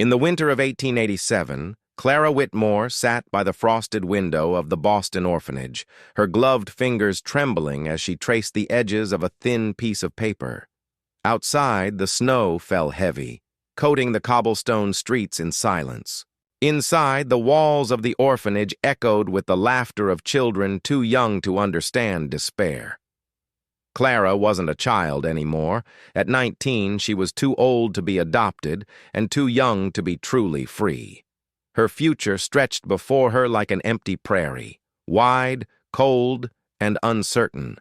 In the winter of 1887, Clara Whitmore sat by the frosted window of the Boston orphanage, her gloved fingers trembling as she traced the edges of a thin piece of paper. Outside, the snow fell heavy, coating the cobblestone streets in silence. Inside, the walls of the orphanage echoed with the laughter of children too young to understand despair. Clara wasn't a child anymore. At 19, she was too old to be adopted and too young to be truly free. Her future stretched before her like an empty prairie, wide, cold, and uncertain.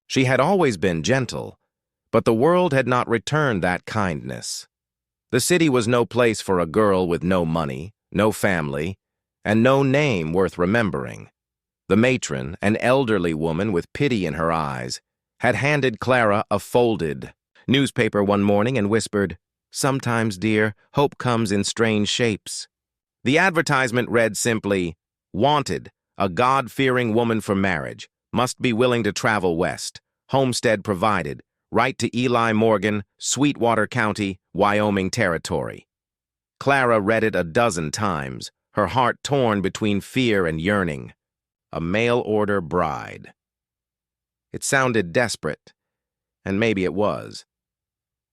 She had always been gentle, but the world had not returned that kindness. The city was no place for a girl with no money, no family, and no name worth remembering. The matron, an elderly woman with pity in her eyes, had handed Clara a folded newspaper one morning and whispered, "Sometimes, dear, hope comes in strange shapes." The advertisement read simply, "Wanted, a God-fearing woman for marriage, must be willing to travel west, homestead provided, right to Eli Morgan, Sweetwater County, Wyoming Territory." Clara read it a dozen times, her heart torn between fear and yearning. A mail-order bride. It sounded desperate, and maybe it was.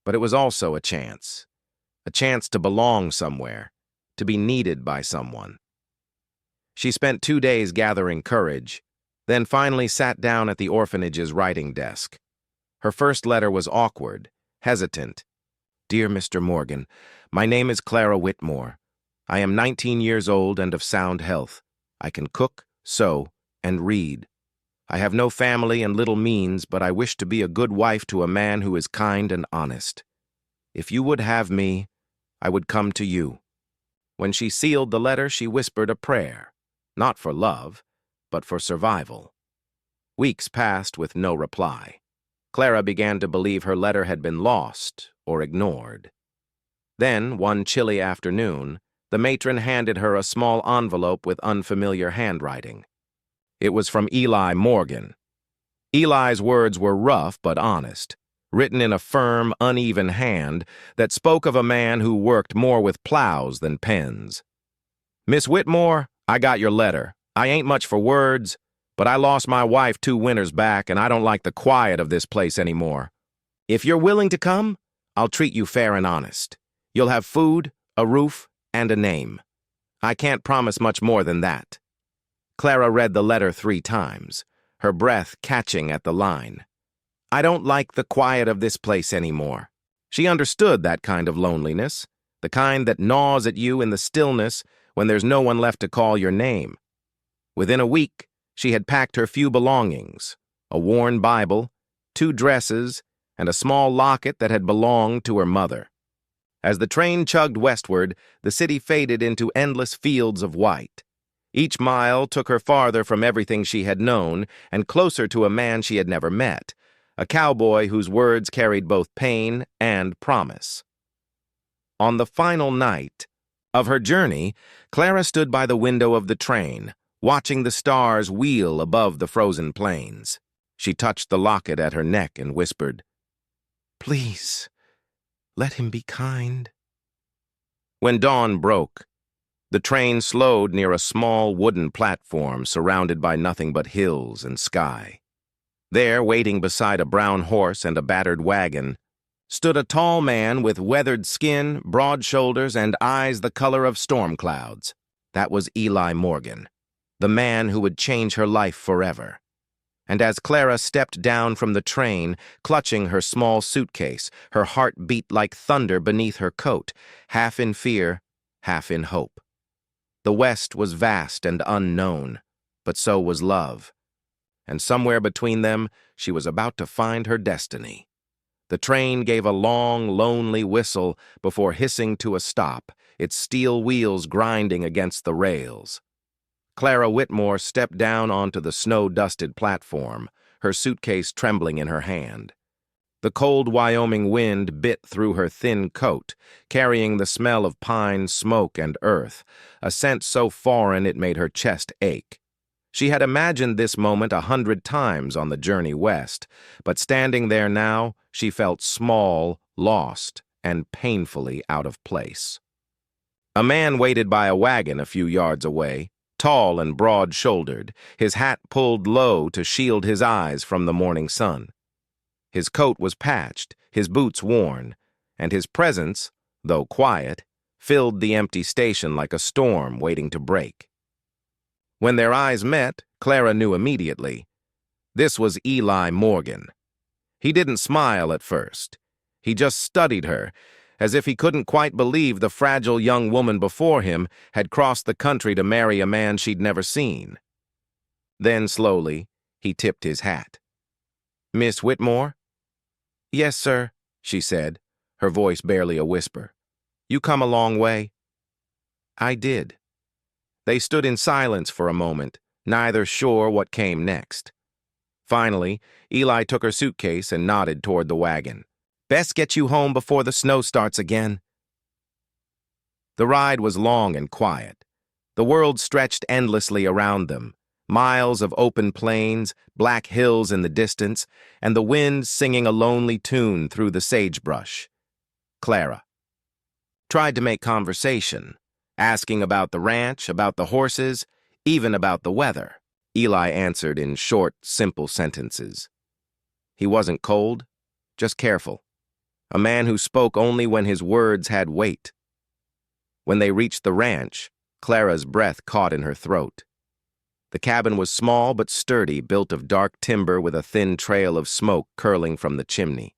But it was also a chance to belong somewhere, to be needed by someone. She spent 2 days gathering courage, then finally sat down at the orphanage's writing desk. Her first letter was awkward, hesitant. "Dear Mr. Morgan, my name is Clara Whitmore. I am 19 years old and of sound health. I can cook, sew, and read. I have no family and little means, but I wish to be a good wife to a man who is kind and honest. If you would have me, I would come to you." When she sealed the letter, she whispered a prayer, not for love, but for survival. Weeks passed with no reply. Clara began to believe her letter had been lost or ignored. Then, one chilly afternoon, the matron handed her a small envelope with unfamiliar handwriting. It was from Eli Morgan. Eli's words were rough but honest, written in a firm, uneven hand that spoke of a man who worked more with plows than pens. "Miss Whitmore, I got your letter. I ain't much for words, but I lost my wife 2 winters back, and I don't like the quiet of this place anymore. If you're willing to come, I'll treat you fair and honest. You'll have food, a roof, and a name. I can't promise much more than that." Clara read the letter 3 times, her breath catching at the line. "I don't like the quiet of this place anymore." She understood that kind of loneliness, the kind that gnaws at you in the stillness when there's no one left to call your name. Within a week, she had packed her few belongings, a worn Bible, 2 dresses, and a small locket that had belonged to her mother. As the train chugged westward, the city faded into endless fields of white. Each mile took her farther from everything she had known and closer to a man she had never met, a cowboy whose words carried both pain and promise. On the final night of her journey, Clara stood by the window of the train, watching the stars wheel above the frozen plains. She touched the locket at her neck and whispered, "Please, let him be kind." When dawn broke, the train slowed near a small wooden platform surrounded by nothing but hills and sky. There, waiting beside a brown horse and a battered wagon, stood a tall man with weathered skin, broad shoulders, and eyes the color of storm clouds. That was Eli Morgan, the man who would change her life forever. And as Clara stepped down from the train, clutching her small suitcase, her heart beat like thunder beneath her coat, half in fear, half in hope. The West was vast and unknown, but so was love. And somewhere between them, she was about to find her destiny. The train gave a long, lonely whistle before hissing to a stop, its steel wheels grinding against the rails. Clara Whitmore stepped down onto the snow-dusted platform, her suitcase trembling in her hand. The cold Wyoming wind bit through her thin coat, carrying the smell of pine, smoke, and earth, a scent so foreign it made her chest ache. She had imagined this moment 100 times on the journey west, but standing there now, she felt small, lost, and painfully out of place. A man waited by a wagon a few yards away, tall and broad-shouldered, his hat pulled low to shield his eyes from the morning sun. His coat was patched, his boots worn, and his presence, though quiet, filled the empty station like a storm waiting to break. When their eyes met, Clara knew immediately. This was Eli Morgan. He didn't smile at first. He just studied her, as if he couldn't quite believe the fragile young woman before him had crossed the country to marry a man she'd never seen. Then, slowly, he tipped his hat. "Miss Whitmore?" "Yes, sir," she said, her voice barely a whisper. "You come a long way?" "I did." They stood in silence for a moment, neither sure what came next. Finally, Eli took her suitcase and nodded toward the wagon. "Best get you home before the snow starts again." The ride was long and quiet. The world stretched endlessly around them, miles of open plains, black hills in the distance, and the wind singing a lonely tune through the sagebrush. Clara tried to make conversation, asking about the ranch, about the horses, even about the weather. Eli answered in short, simple sentences. He wasn't cold, just careful. A man who spoke only when his words had weight. When they reached the ranch, Clara's breath caught in her throat. The cabin was small but sturdy, built of dark timber with a thin trail of smoke curling from the chimney.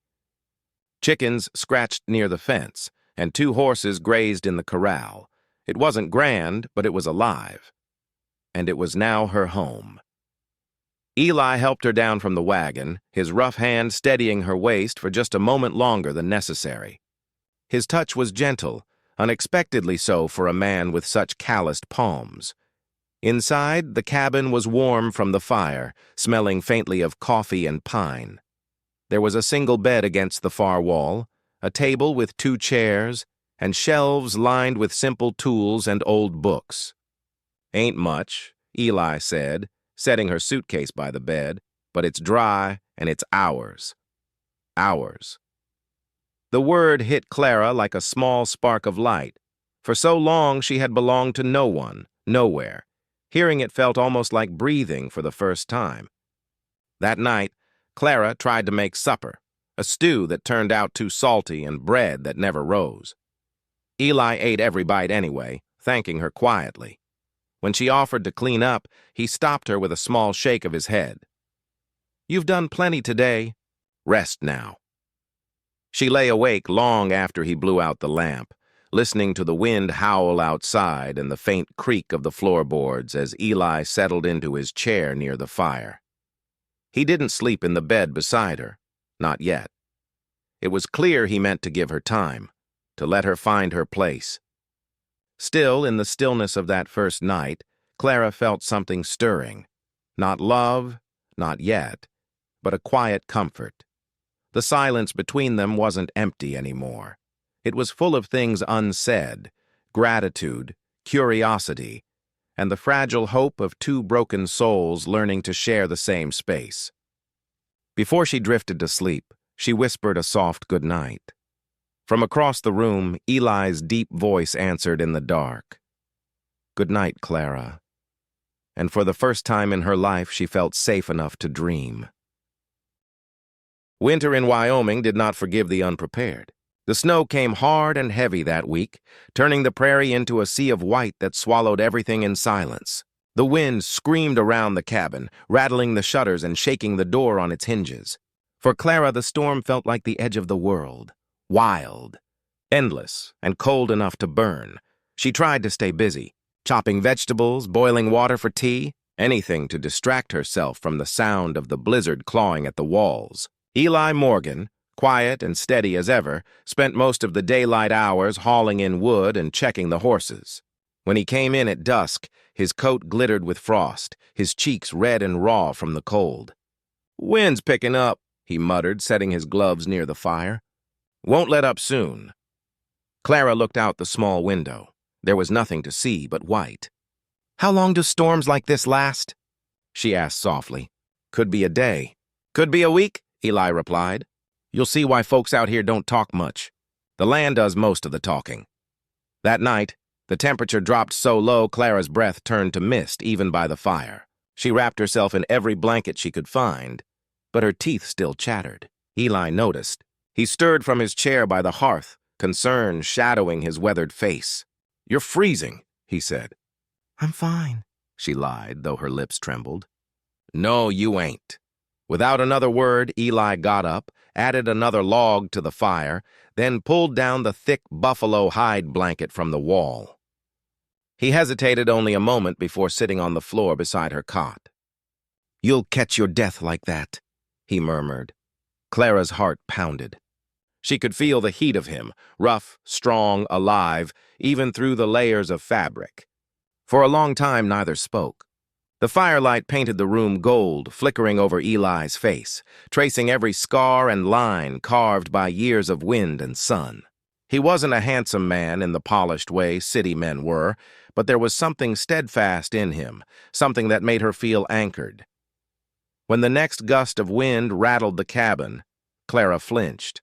Chickens scratched near the fence, and 2 horses grazed in the corral. It wasn't grand, but it was alive. And it was now her home. Eli helped her down from the wagon, his rough hand steadying her waist for just a moment longer than necessary. His touch was gentle, unexpectedly so for a man with such calloused palms. Inside, the cabin was warm from the fire, smelling faintly of coffee and pine. There was a single bed against the far wall, a table with 2 chairs, and shelves lined with simple tools and old books. "Ain't much," Eli said, setting her suitcase by the bed, "but it's dry and it's ours." Ours. The word hit Clara like a small spark of light. For so long she had belonged to no one, nowhere. Hearing it felt almost like breathing for the first time. That night, Clara tried to make supper, a stew that turned out too salty and bread that never rose. Eli ate every bite anyway, thanking her quietly. When she offered to clean up, he stopped her with a small shake of his head. "You've done plenty today. Rest now." She lay awake long after he blew out the lamp, listening to the wind howl outside and the faint creak of the floorboards as Eli settled into his chair near the fire. He didn't sleep in the bed beside her, not yet. It was clear he meant to give her time, to let her find her place. Still, in the stillness of that first night, Clara felt something stirring. Not love, not yet, but a quiet comfort. The silence between them wasn't empty anymore. It was full of things unsaid, gratitude, curiosity, and the fragile hope of 2 broken souls learning to share the same space. Before she drifted to sleep, she whispered a soft good night. From across the room, Eli's deep voice answered in the dark. "Good night, Clara." And for the first time in her life, she felt safe enough to dream. Winter in Wyoming did not forgive the unprepared. The snow came hard and heavy that week, turning the prairie into a sea of white that swallowed everything in silence. The wind screamed around the cabin, rattling the shutters and shaking the door on its hinges. For Clara, the storm felt like the edge of the world. Wild, endless, and cold enough to burn. She tried to stay busy, chopping vegetables, boiling water for tea, anything to distract herself from the sound of the blizzard clawing at the walls. Eli Morgan, quiet and steady as ever, spent most of the daylight hours hauling in wood and checking the horses. When he came in at dusk, his coat glittered with frost, his cheeks red and raw from the cold. "Wind's picking up," he muttered, setting his gloves near the fire. "Won't let up soon." Clara looked out the small window. There was nothing to see but white. "How long do storms like this last?" she asked softly. "Could be a day. Could be a week," Eli replied. "You'll see why folks out here don't talk much. The land does most of the talking." That night, The temperature dropped so low Clara's breath turned to mist even by the fire. She wrapped herself in every blanket she could find, but her teeth still chattered. Eli noticed. He stirred from his chair by the hearth, concern shadowing his weathered face. "You're freezing," he said. "I'm fine," she lied, though her lips trembled. "No, you ain't." Without another word, Eli got up, added another log to the fire, then pulled down the thick buffalo hide blanket from the wall. He hesitated only a moment before sitting on the floor beside her cot. "You'll catch your death like that," he murmured. Clara's heart pounded. She could feel the heat of him, rough, strong, alive, even through the layers of fabric. For a long time, neither spoke. The firelight painted the room gold, flickering over Eli's face, tracing every scar and line carved by years of wind and sun. He wasn't a handsome man in the polished way city men were, but there was something steadfast in him, something that made her feel anchored. When the next gust of wind rattled the cabin, Clara flinched.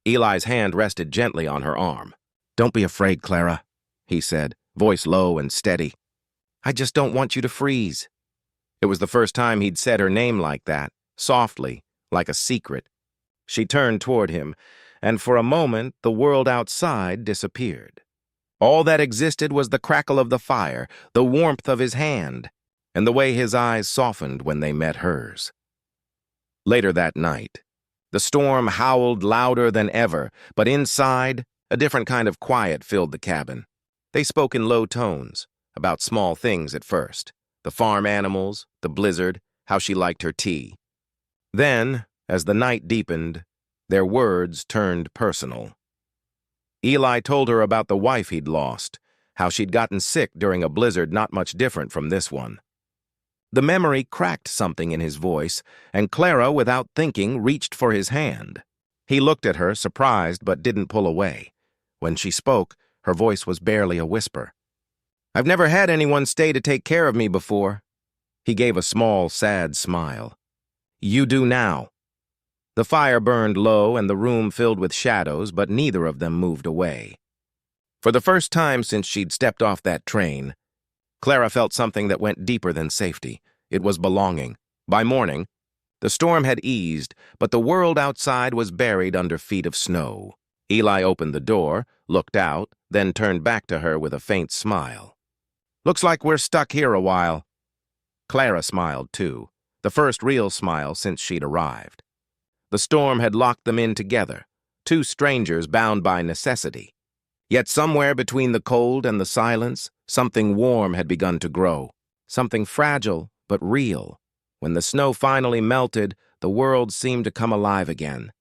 Eli's hand rested gently on her arm. "Don't be afraid, Clara," he said, voice low and steady. "I just don't want you to freeze." It was the first time he'd said her name like that, softly, like a secret. She turned toward him, and for a moment the world outside disappeared. All that existed was the crackle of the fire, the warmth of his hand, and the way his eyes softened when they met hers. Later that night, the storm howled louder than ever, but inside, a different kind of quiet filled the cabin. They spoke in low tones, about small things at first, the farm animals, the blizzard, how she liked her tea. Then, as the night deepened, their words turned personal. Eli told her about the wife he'd lost, how she'd gotten sick during a blizzard not much different from this one. The memory cracked something in his voice, and Clara, without thinking, reached for his hand. He looked at her, surprised, but didn't pull away. When she spoke, her voice was barely a whisper. "I've never had anyone stay to take care of me before." He gave a small, sad smile. "You do now." The fire burned low and the room filled with shadows, but neither of them moved away. For the first time since she'd stepped off that train, Clara felt something that went deeper than safety. It was belonging. By morning, the storm had eased, but the world outside was buried under feet of snow. Eli opened the door, looked out, then turned back to her with a faint smile. "Looks like we're stuck here a while." Clara smiled, too, the first real smile since she'd arrived. The storm had locked them in together, two strangers bound by necessity. Yet somewhere between the cold and the silence, something warm had begun to grow, something fragile but real. When the snow finally melted, the world seemed to come alive again.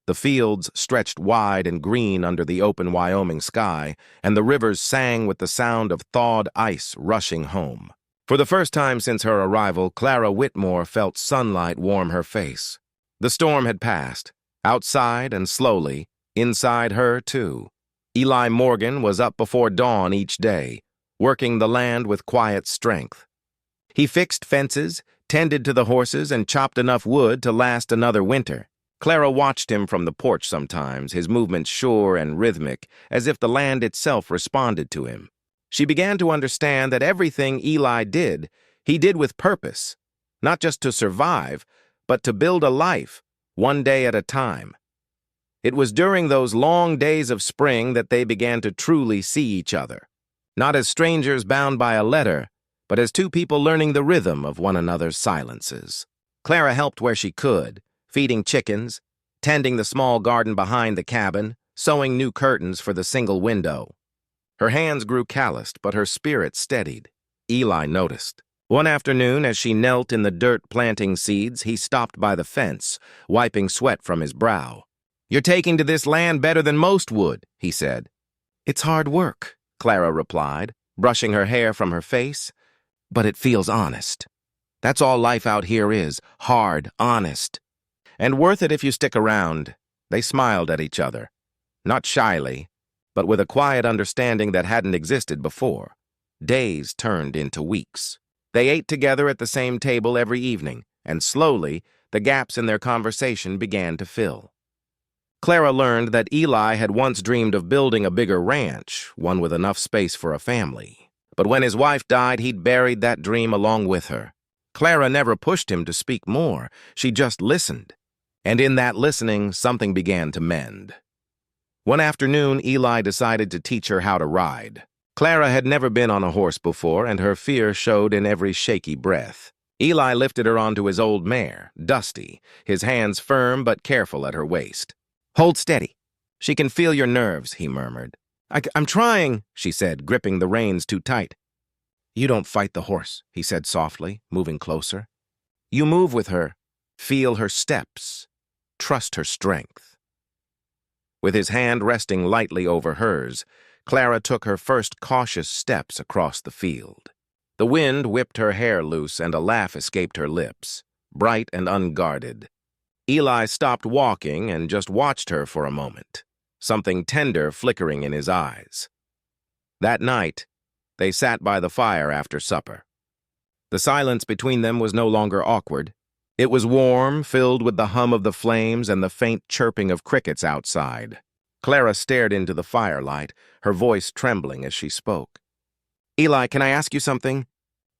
The fields stretched wide and green under the open Wyoming sky, and the rivers sang with the sound of thawed ice rushing home. For the first time since her arrival, Clara Whitmore felt sunlight warm her face. The storm had passed, outside and slowly, inside her too. Eli Morgan was up before dawn each day, working the land with quiet strength. He fixed fences, tended to the horses, and chopped enough wood to last another winter. Clara watched him from the porch sometimes, his movements sure and rhythmic, as if the land itself responded to him. She began to understand that everything Eli did, he did with purpose, not just to survive, but to build a life, one day at a time. It was during those long days of spring that they began to truly see each other, not as strangers bound by a letter, but as two people learning the rhythm of one another's silences. Clara helped where she could, feeding chickens, tending the small garden behind the cabin, sewing new curtains for the single window. Her hands grew calloused, but her spirit steadied. Eli noticed. One afternoon, as she knelt in the dirt planting seeds, he stopped by the fence, wiping sweat from his brow. "You're taking to this land better than most would," he said. "It's hard work," Clara replied, brushing her hair from her face, "but it feels honest. That's all life out here is, hard, honest. And worth it if you stick around." They smiled at each other, not shyly, but with a quiet understanding that hadn't existed before. Days turned into weeks. They ate together at the same table every evening, and slowly, the gaps in their conversation began to fill. Clara learned that Eli had once dreamed of building a bigger ranch, one with enough space for a family. But when his wife died, he'd buried that dream along with her. Clara never pushed him to speak more. She just listened. And in that listening, something began to mend. One afternoon, Eli decided to teach her how to ride. Clara had never been on a horse before, and her fear showed in every shaky breath. Eli lifted her onto his old mare, Dusty, his hands firm but careful at her waist. "Hold steady. She can feel your nerves," he murmured. I'm trying," she said, gripping the reins too tight. "You don't fight the horse," he said softly, moving closer. "You move with her, feel her steps, trust her strength." With his hand resting lightly over hers, Clara took her first cautious steps across the field. The wind whipped her hair loose and a laugh escaped her lips, bright and unguarded. Eli stopped walking and just watched her for a moment, something tender flickering in his eyes. That night, they sat by the fire after supper. The silence between them was no longer awkward. It was warm, filled with the hum of the flames and the faint chirping of crickets outside. Clara stared into the firelight, her voice trembling as she spoke. "Eli, can I ask you something?"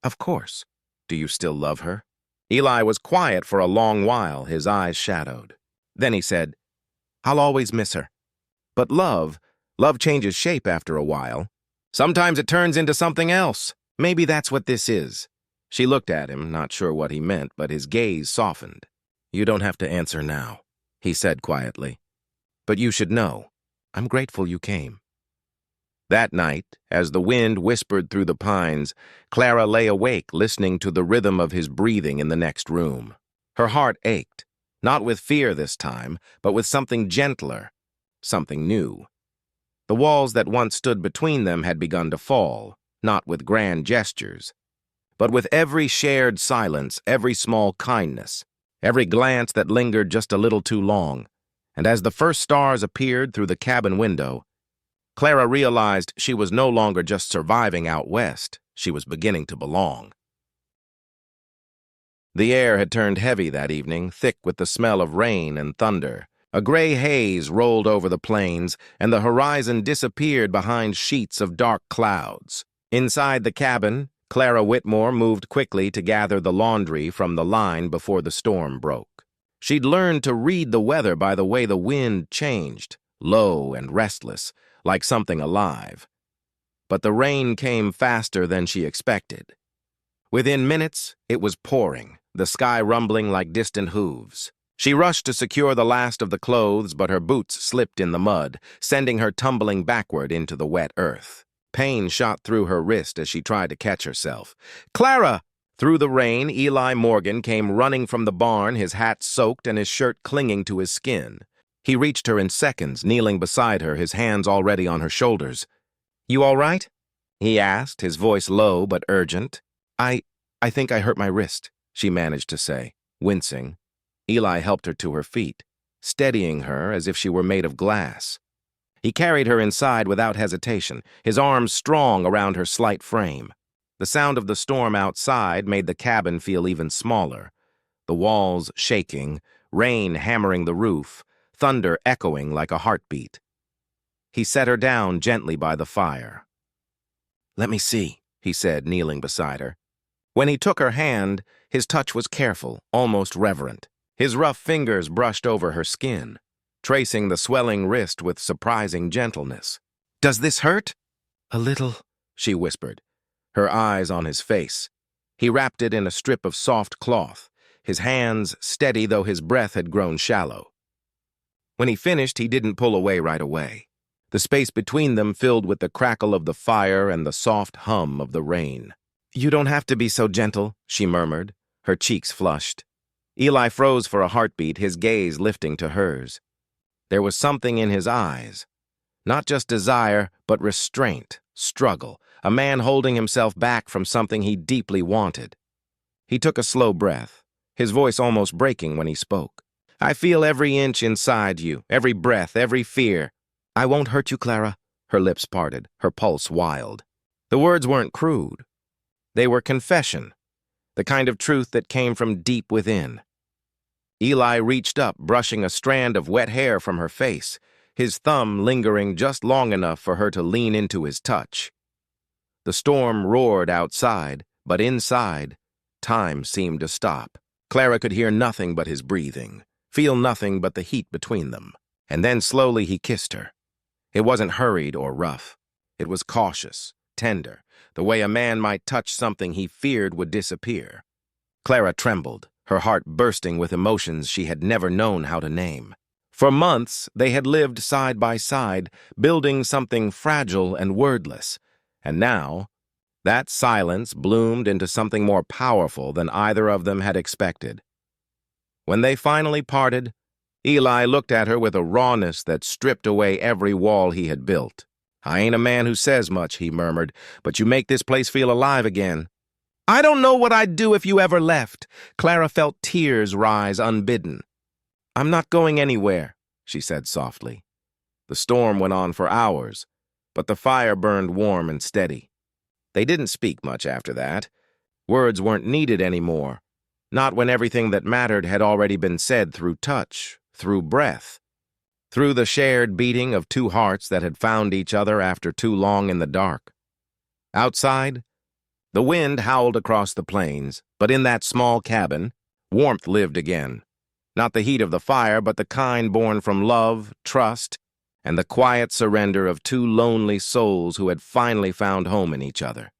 "Of course." "Do you still love her?" Eli was quiet for a long while, his eyes shadowed. Then he said, "I'll always miss her. But love changes shape after a while. Sometimes it turns into something else. Maybe that's what this is." She looked at him, not sure what he meant, but his gaze softened. "You don't have to answer now," he said quietly. "But you should know. I'm grateful you came." That night, as the wind whispered through the pines, Clara lay awake listening to the rhythm of his breathing in the next room. Her heart ached, not with fear this time, but with something gentler, something new. The walls that once stood between them had begun to fall, not with grand gestures, but with every shared silence, every small kindness, every glance that lingered just a little too long. And as the first stars appeared through the cabin window, Clara realized she was no longer just surviving out west. She was beginning to belong. The air had turned heavy that evening, thick with the smell of rain and thunder. A gray haze rolled over the plains, and the horizon disappeared behind sheets of dark clouds. Inside the cabin, Clara Whitmore moved quickly to gather the laundry from the line before the storm broke. She'd learned to read the weather by the way the wind changed, low and restless, like something alive. But the rain came faster than she expected. Within minutes, it was pouring, the sky rumbling like distant hooves. She rushed to secure the last of the clothes, but her boots slipped in the mud, sending her tumbling backward into the wet earth. Pain shot through her wrist as she tried to catch herself. "Clara!" Through the rain, Eli Morgan came running from the barn, his hat soaked and his shirt clinging to his skin. He reached her in seconds, kneeling beside her, his hands already on her shoulders. "You all right?" he asked, his voice low but urgent. I think I hurt my wrist," she managed to say, wincing. Eli helped her to her feet, steadying her as if she were made of glass. He carried her inside without hesitation, his arms strong around her slight frame. The sound of the storm outside made the cabin feel even smaller, the walls shaking, rain hammering the roof, thunder echoing like a heartbeat. He set her down gently by the fire. "Let me see," he said, kneeling beside her. When he took her hand, his touch was careful, almost reverent. His rough fingers brushed over her skin, tracing the swelling wrist with surprising gentleness. "Does this hurt?" "A little," she whispered, her eyes on his face. He wrapped it in a strip of soft cloth, his hands steady though his breath had grown shallow. When he finished, he didn't pull away right away. The space between them filled with the crackle of the fire and the soft hum of the rain. "You don't have to be so gentle," she murmured, her cheeks flushed. Eli froze for a heartbeat, his gaze lifting to hers. There was something in his eyes, not just desire, but restraint, struggle, a man holding himself back from something he deeply wanted. He took a slow breath, his voice almost breaking when he spoke. "I feel every inch inside you, every breath, every fear." "I won't hurt you, Clara." Her lips parted, her pulse wild. The words weren't crude. They were confession, the kind of truth that came from deep within. Eli reached up, brushing a strand of wet hair from her face, his thumb lingering just long enough for her to lean into his touch. The storm roared outside, but inside, time seemed to stop. Clara could hear nothing but his breathing, feel nothing but the heat between them. And then slowly he kissed her. It wasn't hurried or rough. It was cautious, tender, the way a man might touch something he feared would disappear. Clara trembled, her heart bursting with emotions she had never known how to name. For months, they had lived side by side, building something fragile and wordless. And now, that silence bloomed into something more powerful than either of them had expected. When they finally parted, Eli looked at her with a rawness that stripped away every wall he had built. "I ain't a man who says much," he murmured, "but you make this place feel alive again." "I don't know what I'd do if you ever left." Clara felt tears rise unbidden. "I'm not going anywhere," she said softly. The storm went on for hours, but the fire burned warm and steady. They didn't speak much after that. Words weren't needed anymore, not when everything that mattered had already been said through touch, through breath, through the shared beating of two hearts that had found each other after too long in the dark. Outside, the wind howled across the plains, but in that small cabin, warmth lived again. Not the heat of the fire, but the kind born from love, trust, and the quiet surrender of two lonely souls who had finally found home in each other.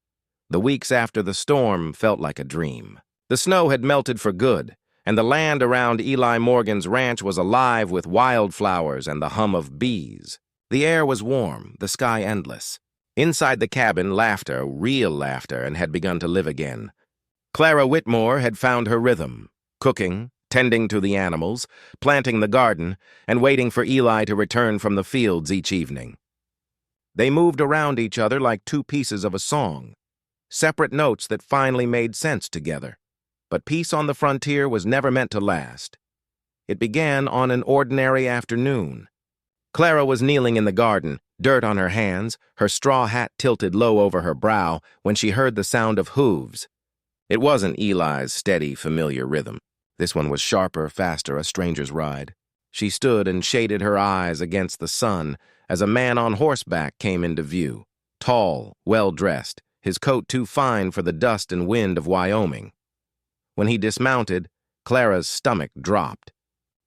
The weeks after the storm felt like a dream. The snow had melted for good, and the land around Eli Morgan's ranch was alive with wildflowers and the hum of bees. The air was warm, the sky endless. Inside the cabin, laughter, real laughter, had begun to live again. Clara Whitmore had found her rhythm, cooking, tending to the animals, planting the garden, and waiting for Eli to return from the fields each evening. They moved around each other like two pieces of a song, separate notes that finally made sense together. But peace on the frontier was never meant to last. It began on an ordinary afternoon. Clara was kneeling in the garden, dirt on her hands, her straw hat tilted low over her brow, when she heard the sound of hooves. It wasn't Eli's steady, familiar rhythm. This one was sharper, faster, a stranger's ride. She stood and shaded her eyes against the sun as a man on horseback came into view, tall, well-dressed, his coat too fine for the dust and wind of Wyoming. When he dismounted, Clara's stomach dropped.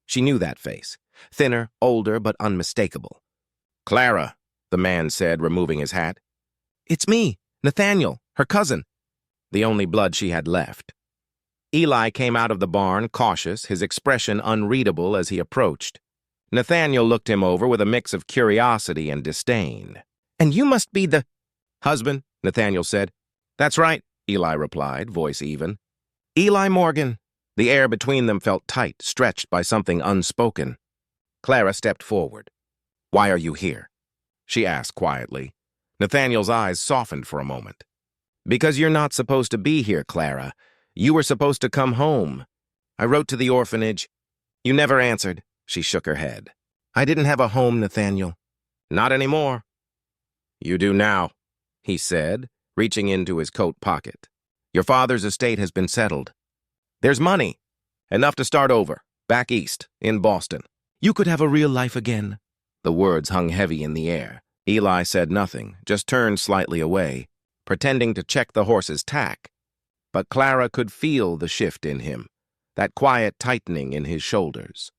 She knew that face, thinner, older, but unmistakable. "Clara," the man said, removing his hat. "It's me, Nathaniel, her cousin," the only blood she had left. Eli came out of the barn, cautious, his expression unreadable as he approached. Nathaniel looked him over with a mix of curiosity and disdain. "And you must be the—" "Husband," Nathaniel said. "That's right," Eli replied, voice even. "Eli Morgan." The air between them felt tight, stretched by something unspoken. Clara stepped forward. "Why are you here?" she asked quietly. Nathaniel's eyes softened for a moment. "Because you're not supposed to be here, Clara. You were supposed to come home. I wrote to the orphanage. You never answered." She shook her head. "I didn't have a home, Nathaniel." "Not anymore." "You do now," he said, reaching into his coat pocket. "Your father's estate has been settled. There's money, enough to start over, back east, in Boston. You could have a real life again." The words hung heavy in the air. Eli said nothing, just turned slightly away, pretending to check the horse's tack. But Clara could feel the shift in him, that quiet tightening in his shoulders.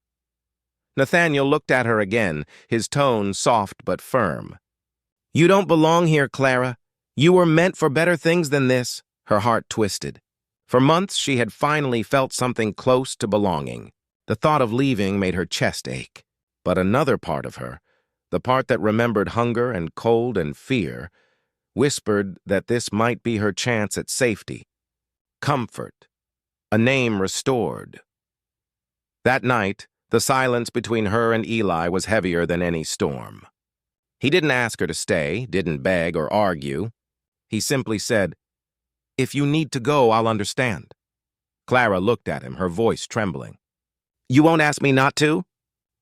Nathaniel looked at her again, his tone soft but firm. "You don't belong here, Clara. You were meant for better things than this." Her heart twisted. For months she had finally felt something close to belonging. The thought of leaving made her chest ache. But another part of her, the part that remembered hunger and cold and fear, whispered that this might be her chance at safety, comfort, a name restored. That night, the silence between her and Eli was heavier than any storm. He didn't ask her to stay, didn't beg or argue. He simply said, "If you need to go, I'll understand." Clara looked at him, her voice trembling. "You won't ask me not to?"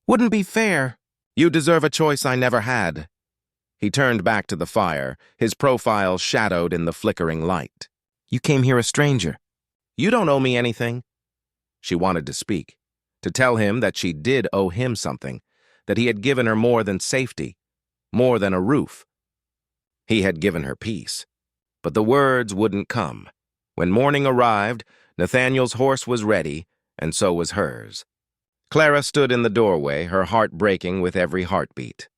"Wouldn't be fair. You deserve a choice I never had." He turned back to the fire, his profile shadowed in the flickering light. "You came here a stranger. You don't owe me anything." She wanted to speak, to tell him that she did owe him something, that he had given her more than safety, more than a roof. He had given her peace. But the words wouldn't come. When morning arrived, Nathaniel's horse was ready, and so was hers. Clara stood in the doorway, her heart breaking with every heartbeat.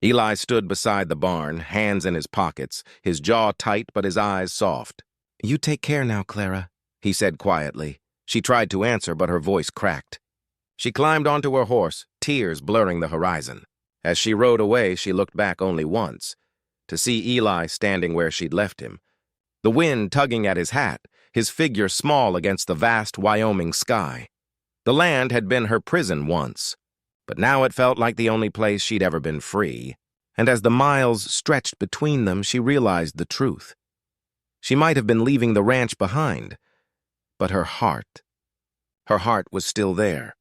Eli stood beside the barn, hands in his pockets, his jaw tight but his eyes soft. "You take care now, Clara," he said quietly. She tried to answer, but her voice cracked. She climbed onto her horse, tears blurring the horizon. As she rode away, she looked back only once, to see Eli standing where she'd left him, the wind tugging at his hat, his figure small against the vast Wyoming sky. The land had been her prison once, but now it felt like the only place she'd ever been free, and as the miles stretched between them, she realized the truth. She might have been leaving the ranch behind, but her heart was still there.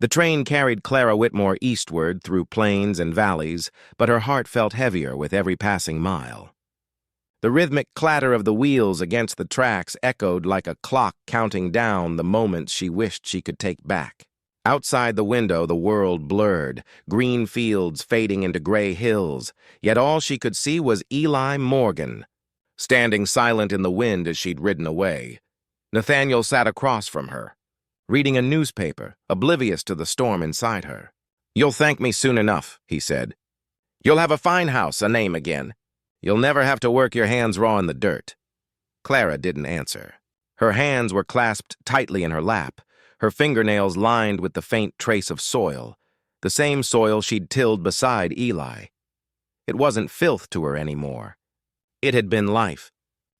The train carried Clara Whitmore eastward through plains and valleys, but her heart felt heavier with every passing mile. The rhythmic clatter of the wheels against the tracks echoed like a clock counting down the moments she wished she could take back. Outside the window, the world blurred, green fields fading into gray hills, yet all she could see was Eli Morgan, standing silent in the wind as she'd ridden away. Nathaniel sat across from her, reading a newspaper, oblivious to the storm inside her. "You'll thank me soon enough," he said. "You'll have a fine house, a name again. You'll never have to work your hands raw in the dirt." Clara didn't answer. Her hands were clasped tightly in her lap, her fingernails lined with the faint trace of soil, the same soil she'd tilled beside Eli. It wasn't filth to her anymore. It had been life.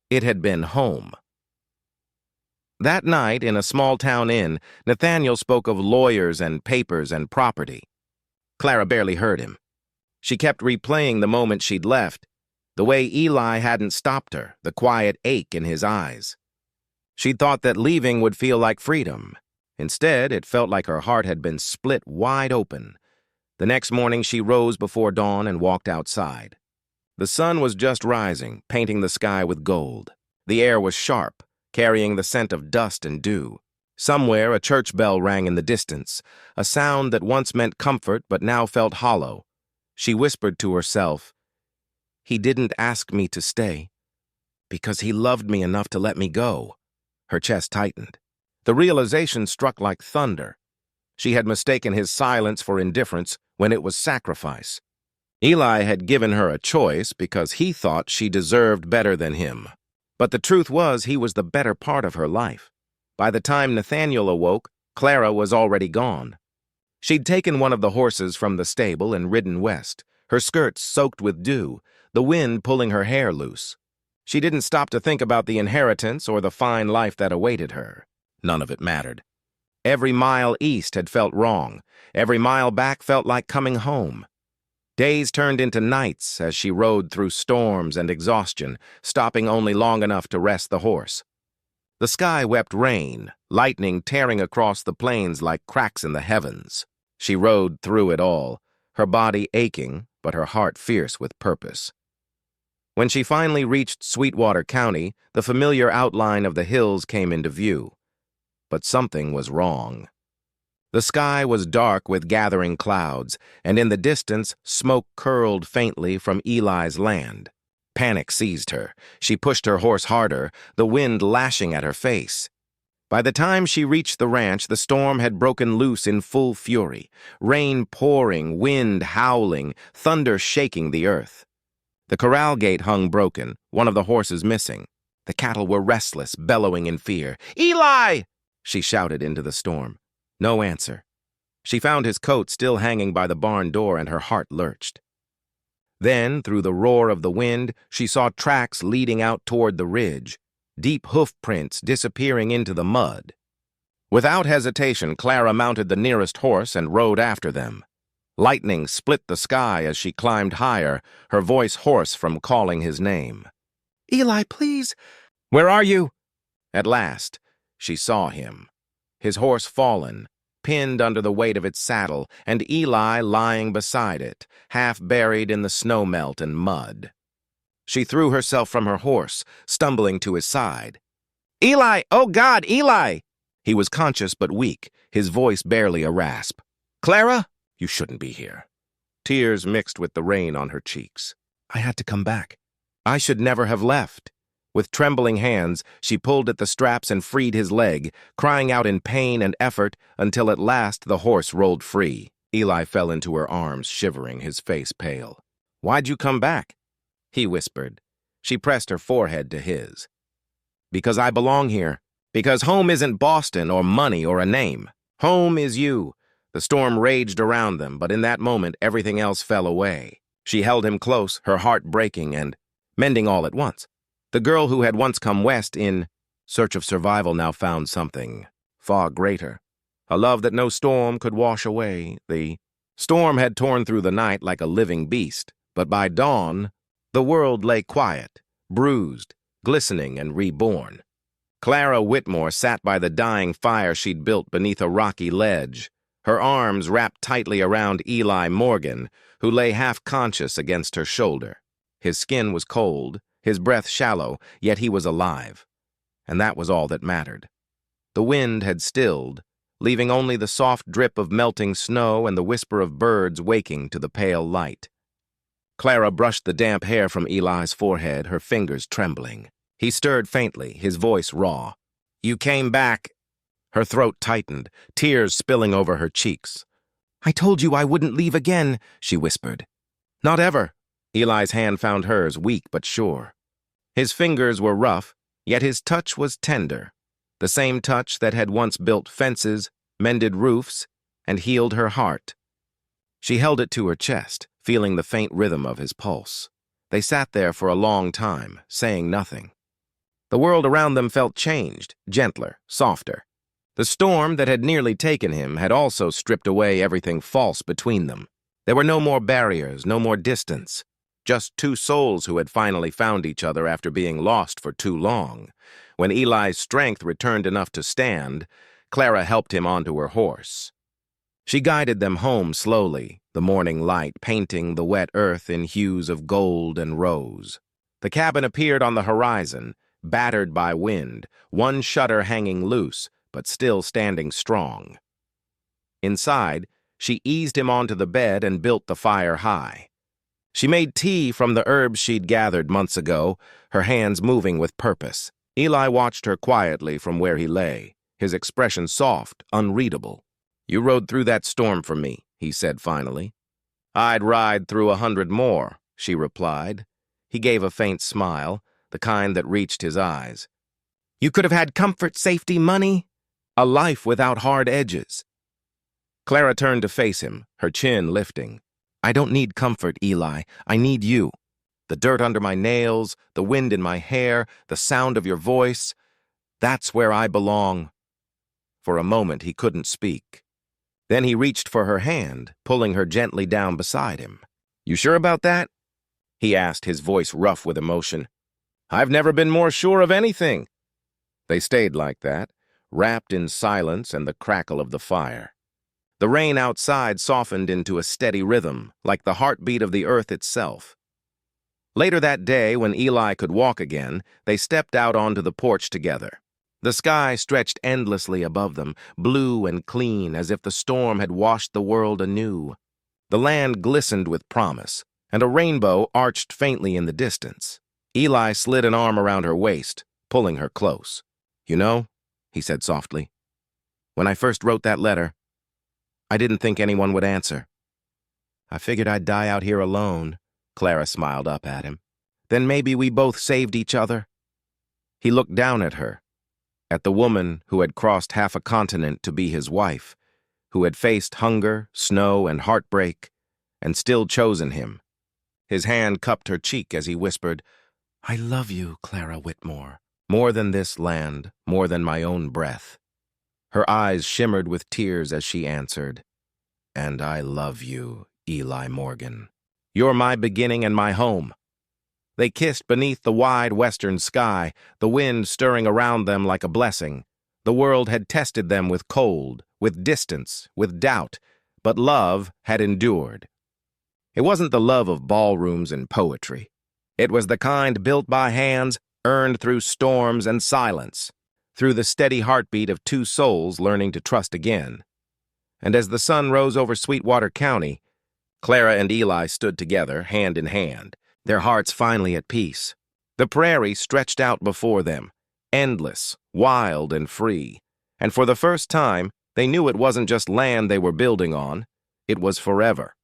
It had been home. That night, in a small-town inn, Nathaniel spoke of lawyers and papers and property. Clara barely heard him. She kept replaying the moment she'd left, the way Eli hadn't stopped her, the quiet ache in his eyes. She'd thought that leaving would feel like freedom. Instead, it felt like her heart had been split wide open. The next morning, she rose before dawn and walked outside. The sun was just rising, painting the sky with gold. The air was sharp, carrying the scent of dust and dew. Somewhere, a church bell rang in the distance, a sound that once meant comfort but now felt hollow. She whispered to herself, "He didn't ask me to stay, because he loved me enough to let me go." Her chest tightened. The realization struck like thunder. She had mistaken his silence for indifference when it was sacrifice. Eli had given her a choice because he thought she deserved better than him. But the truth was he was the better part of her life. By the time Nathaniel awoke, Clara was already gone. She'd taken one of the horses from the stable and ridden west, her skirts soaked with dew, the wind pulling her hair loose. She didn't stop to think about the inheritance or the fine life that awaited her. None of it mattered. Every mile east had felt wrong. Every mile back felt like coming home. Days turned into nights as she rode through storms and exhaustion, stopping only long enough to rest the horse. The sky wept rain, lightning tearing across the plains like cracks in the heavens. She rode through it all, her body aching, but her heart fierce with purpose. When she finally reached Sweetwater County, the familiar outline of the hills came into view. But something was wrong. The sky was dark with gathering clouds, and in the distance, smoke curled faintly from Eli's land. Panic seized her. She pushed her horse harder, the wind lashing at her face. By the time she reached the ranch, the storm had broken loose in full fury, rain pouring, wind howling, thunder shaking the earth. The corral gate hung broken, one of the horses missing. The cattle were restless, bellowing in fear. "Eli!" she shouted into the storm. No answer. She found his coat still hanging by the barn door, and her heart lurched. Then, through the roar of the wind, she saw tracks leading out toward the ridge, deep hoof prints disappearing into the mud. Without hesitation, Clara mounted the nearest horse and rode after them. Lightning split the sky as she climbed higher, her voice hoarse from calling his name. "Eli, please!" "Where are you?" At last, she saw him. His horse fallen, pinned under the weight of its saddle, and Eli lying beside it, half buried in the snowmelt and mud. She threw herself from her horse, stumbling to his side. "Eli! Oh, God, Eli!" He was conscious but weak, his voice barely a rasp. "Clara? You shouldn't be here." Tears mixed with the rain on her cheeks. "I had to come back. I should never have left." With trembling hands, she pulled at the straps and freed his leg, crying out in pain and effort until at last the horse rolled free. Eli fell into her arms, shivering, his face pale. "Why'd you come back?" he whispered. She pressed her forehead to his. "Because I belong here. Because home isn't Boston or money or a name. Home is you." The storm raged around them, but in that moment everything else fell away. She held him close, her heart breaking and mending all at once. The girl who had once come west in search of survival now found something far greater. A love that no storm could wash away. The storm had torn through the night like a living beast, but by dawn, the world lay quiet, bruised, glistening, and reborn. Clara Whitmore sat by the dying fire she'd built beneath a rocky ledge, her arms wrapped tightly around Eli Morgan, who lay half-conscious against her shoulder. His skin was cold, his breath shallow, yet he was alive. And that was all that mattered. The wind had stilled, leaving only the soft drip of melting snow and the whisper of birds waking to the pale light. Clara brushed the damp hair from Eli's forehead, her fingers trembling. He stirred faintly, his voice raw. "You came back." Her throat tightened, tears spilling over her cheeks. "I told you I wouldn't leave again," she whispered. "Not ever." Eli's hand found hers, weak but sure. His fingers were rough, yet his touch was tender, the same touch that had once built fences, mended roofs, and healed her heart. She held it to her chest, feeling the faint rhythm of his pulse. They sat there for a long time, saying nothing. The world around them felt changed, gentler, softer. The storm that had nearly taken him had also stripped away everything false between them. There were no more barriers, no more distance. Just two souls who had finally found each other after being lost for too long. When Eli's strength returned enough to stand, Clara helped him onto her horse. She guided them home slowly, the morning light painting the wet earth in hues of gold and rose. The cabin appeared on the horizon, battered by wind, one shutter hanging loose, but still standing strong. Inside, she eased him onto the bed and built the fire high. She made tea from the herbs she'd gathered months ago, her hands moving with purpose. Eli watched her quietly from where he lay, his expression soft, unreadable. "You rode through that storm for me," he said finally. "I'd ride through 100 more," she replied. He gave a faint smile, the kind that reached his eyes. "You could have had comfort, safety, money, a life without hard edges." Clara turned to face him, her chin lifting. "I don't need comfort, Eli. I need you. The dirt under my nails, the wind in my hair, the sound of your voice. That's where I belong." For a moment, he couldn't speak. Then he reached for her hand, pulling her gently down beside him. "You sure about that?" he asked, his voice rough with emotion. "I've never been more sure of anything." They stayed like that, wrapped in silence and the crackle of the fire. The rain outside softened into a steady rhythm, like the heartbeat of the earth itself. Later that day, when Eli could walk again, they stepped out onto the porch together. The sky stretched endlessly above them, blue and clean, as if the storm had washed the world anew. The land glistened with promise, and a rainbow arched faintly in the distance. Eli slid an arm around her waist, pulling her close. "You know," he said softly, "when I first wrote that letter, I didn't think anyone would answer. I figured I'd die out here alone." Clara smiled up at him. "Then maybe we both saved each other." He looked down at her, at the woman who had crossed half a continent to be his wife, who had faced hunger, snow, and heartbreak, and still chosen him. His hand cupped her cheek as he whispered, "I love you, Clara Whitmore, more than this land, more than my own breath." Her eyes shimmered with tears as she answered, "And I love you, Eli Morgan. You're my beginning and my home." They kissed beneath the wide western sky, the wind stirring around them like a blessing. The world had tested them with cold, with distance, with doubt, but love had endured. It wasn't the love of ballrooms and poetry. It was the kind built by hands, earned through storms and silence. through the steady heartbeat of two souls learning to trust again. And as the sun rose over Sweetwater County, Clara and Eli stood together, hand in hand, their hearts finally at peace. The prairie stretched out before them, endless, wild, and free. And for the first time, they knew it wasn't just land they were building on, it was forever.